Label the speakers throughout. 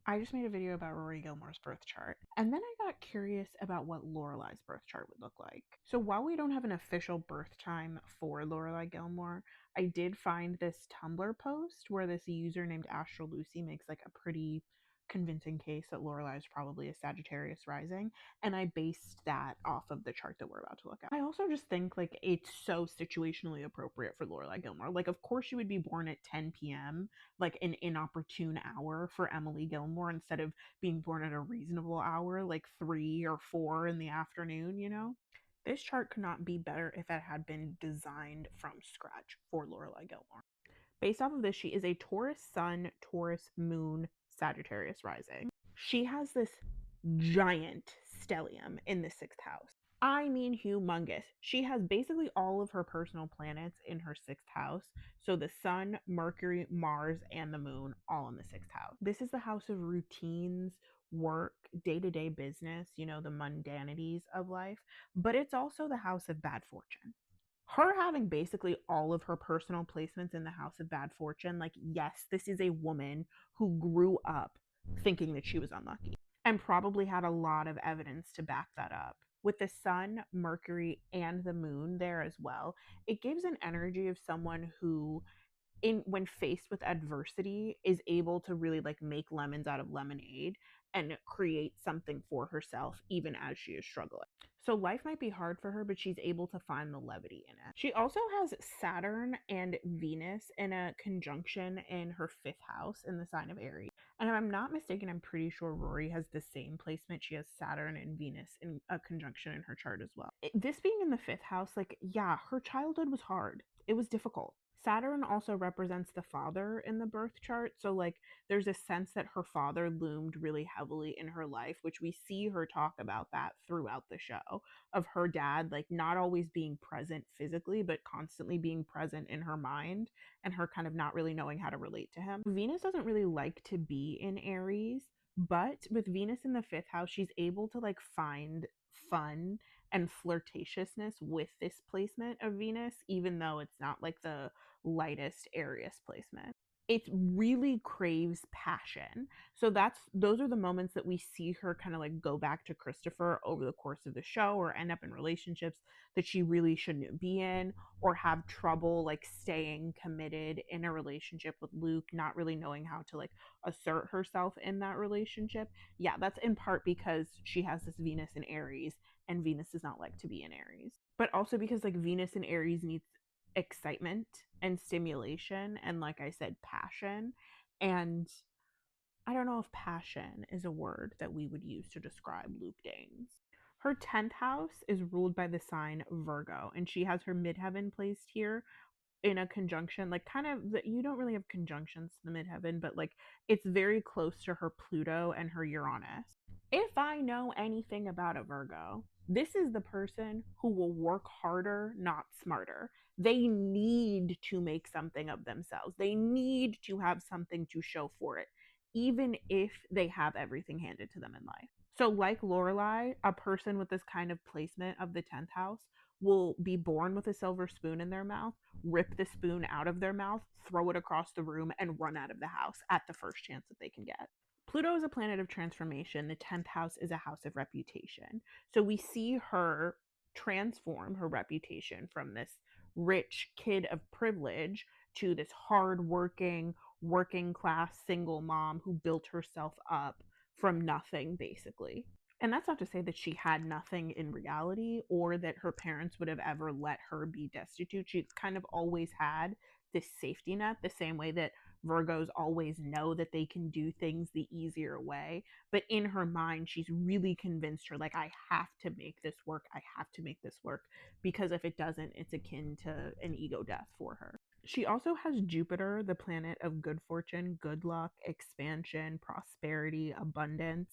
Speaker 1: I just made a video about Rory Gilmore's birth chart, and then I got curious about what Lorelai's birth chart would look like. So while we don't have an official birth time for Lorelai Gilmore, I did find this Tumblr post where this user named Astral Lucy makes like a pretty convincing case that Lorelai is probably a Sagittarius rising, and I based that off of the chart that we're about to look at. I also just think like it's so situationally appropriate for Lorelai Gilmore. Like, of course, she would be born at 10 p.m., like an inopportune hour for Emily Gilmore, instead of being born at a reasonable hour, like 3 or 4 in the afternoon. This chart could not be better if it had been designed from scratch for Lorelai Gilmore. Based off of this, she is a Taurus Sun, Taurus Moon, Sagittarius rising. She has this giant stellium in the sixth house. I mean, humongous. She has basically all of her personal planets in her sixth house. So the Sun, Mercury, Mars, and the Moon all in the sixth house. This is the house of routines, work, day to day business, the mundanities of life. But it's also the house of bad fortune. Her having basically all of her personal placements in the house of bad fortune, like, yes, this is a woman who grew up thinking that she was unlucky and probably had a lot of evidence to back that up. With the Sun, Mercury, and the Moon there as well, it gives an energy of someone who, when faced with adversity, is able to really like make lemons out of lemonade and create something for herself even as she is struggling. So life might be hard for her, but she's able to find the levity in it. She also has Saturn and Venus in a conjunction in her fifth house in the sign of Aries. And if I'm not mistaken, I'm pretty sure Rory has the same placement. She has Saturn and Venus in a conjunction in her chart as well. This being in the fifth house, like, yeah, her childhood was hard. It was difficult. Saturn also represents the father in the birth chart. So, like, there's a sense that her father loomed really heavily in her life, which we see her talk about that throughout the show, of her dad, like, not always being present physically, but constantly being present in her mind, and her kind of not really knowing how to relate to him. Venus doesn't really like to be in Aries, but with Venus in the fifth house, she's able to like find fun and flirtatiousness with this placement of Venus, even though it's not like the lightest Aries placement. It really craves passion. So those are the moments that we see her kind of like go back to Christopher over the course of the show, or end up in relationships that she really shouldn't be in, or have trouble like staying committed in a relationship with Luke, not really knowing how to like assert herself in that relationship. Yeah, that's in part because she has this Venus in Aries, and Venus does not like to be in Aries. But also because like Venus in Aries needs excitement and stimulation and, like I said, passion. And I don't know if passion is a word that we would use to describe Luke Danes. Her 10th house is ruled by the sign Virgo, and she has her midheaven placed here in a conjunction, like, kind of, you don't really have conjunctions in the midheaven, but like it's very close to her Pluto and her Uranus. If I know anything about a Virgo, this is the person who will work harder, not smarter. They need to make something of themselves. They need to have something to show for it, even if they have everything handed to them in life. So, like Lorelai, a person with this kind of placement of the 10th house will be born with a silver spoon in their mouth, rip the spoon out of their mouth, throw it across the room, and run out of the house at the first chance that they can get. Pluto is a planet of transformation. The 10th house is a house of reputation. So we see her transform her reputation from this rich kid of privilege to this hardworking, working class single mom who built herself up from nothing, basically. And that's not to say that she had nothing in reality, or that her parents would have ever let her be destitute. She kind of always had this safety net, the same way that Virgos always know that they can do things the easier way. But in her mind, she's really convinced her, like, I have to make this work. I have to make this work, because if it doesn't, it's akin to an ego death for her. She also has Jupiter, the planet of good fortune, good luck, expansion, prosperity, abundance,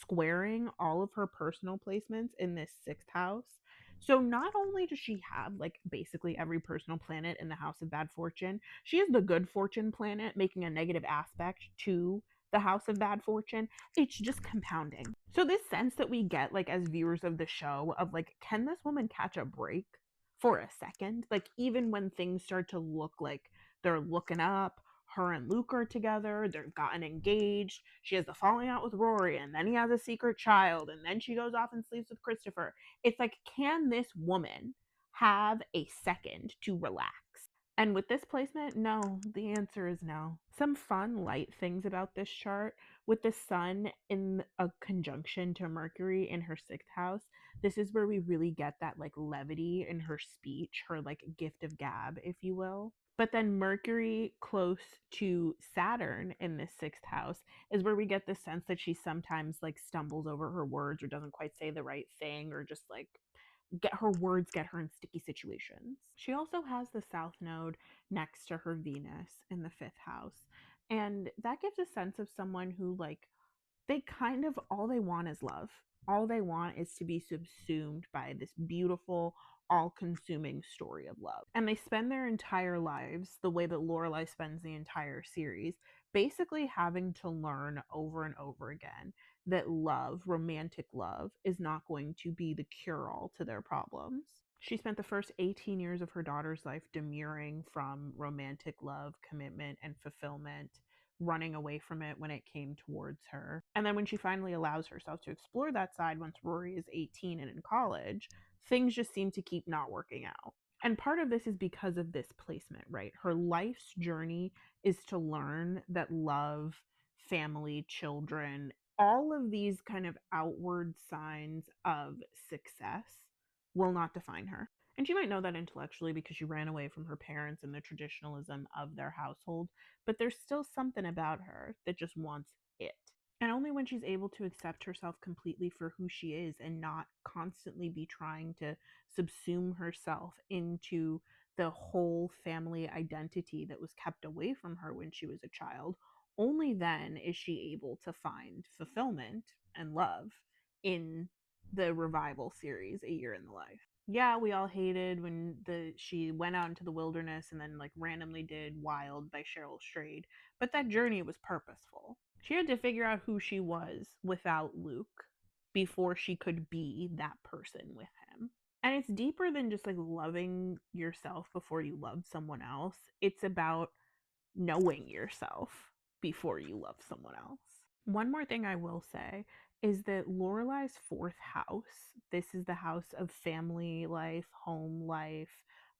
Speaker 1: squaring all of her personal placements in this sixth house. So not only does she have like basically every personal planet in the house of bad fortune, she is the good fortune planet making a negative aspect to the house of bad fortune. It's just compounding. So this sense that we get, like, as viewers of the show, of like, can this woman catch a break for a second? Like, even when things start to look like they're looking up, Her and Luke are together, they've gotten engaged, she has the falling out with Rory, and then he has a secret child, and then she goes off and sleeps with Christopher. It's like, can this woman have a second to relax? And with this placement, no, the answer is no. Some fun, light things about this chart with the sun in a conjunction to Mercury in her sixth house. This is where we really get that like levity in her speech, her like gift of gab, if you will. But then Mercury close to Saturn in this sixth house is where we get the sense that she sometimes like stumbles over her words or doesn't quite say the right thing or just like get her in sticky situations. She also has the south node next to her Venus in the fifth house. And that gives a sense of someone who like they kind of all they want is love. All they want is to be subsumed by this beautiful, all consuming story of love. And they spend their entire lives the way that Lorelai spends the entire series, basically having to learn over and over again that love, romantic love, is not going to be the cure all to their problems. She spent the first 18 years of her daughter's life demurring from romantic love, commitment, and fulfillment, running away from it when it came towards her. And then when she finally allows herself to explore that side once Rory is 18 and in college, things just seem to keep not working out. And part of this is because of this placement, right? Her life's journey is to learn that love, family, children, all of these kind of outward signs of success will not define her. And she might know that intellectually because she ran away from her parents and the traditionalism of their household, but there's still something about her that just wants it. And only when she's able to accept herself completely for who she is and not constantly be trying to subsume herself into the whole family identity that was kept away from her when she was a child, only then is she able to find fulfillment and love in the revival series A Year in the Life. Yeah, we all hated when she went out into the wilderness and then like randomly did Wild by Cheryl Strayed, but that journey was purposeful. She had to figure out who she was without Luke before she could be that person with him. And it's deeper than just like loving yourself before you love someone else. It's about knowing yourself before you love someone else. One more thing I will say is that Lorelai's fourth house, this is the house of family life, home life,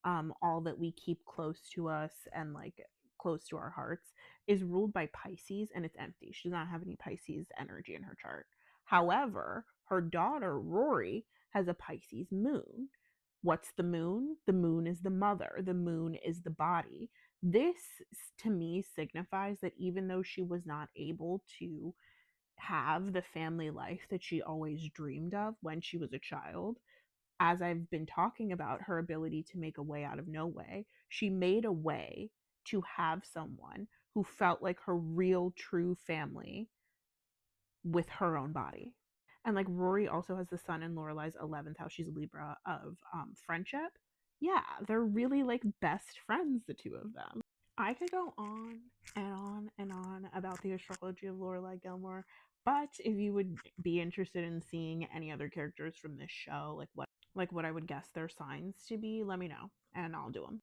Speaker 1: all that we keep close to us and like close to our hearts, is ruled by Pisces and it's empty. She does not have any Pisces energy in her chart. However, her daughter Rory has a Pisces moon. What's the moon? The moon is the mother, the moon is the body. This to me signifies that even though she was not able to have the family life that she always dreamed of when she was a child, as I've been talking about her ability to make a way out of no way, she made a way to have someone who felt like her real, true family with her own body. And like Rory also has the sun in Lorelai's 11th house. She's a Libra of friendship. Yeah, they're really like best friends, the two of them. I could go on and on and on about the astrology of Lorelai Gilmore, but if you would be interested in seeing any other characters from this show, like what I would guess their signs to be, let me know and I'll do them.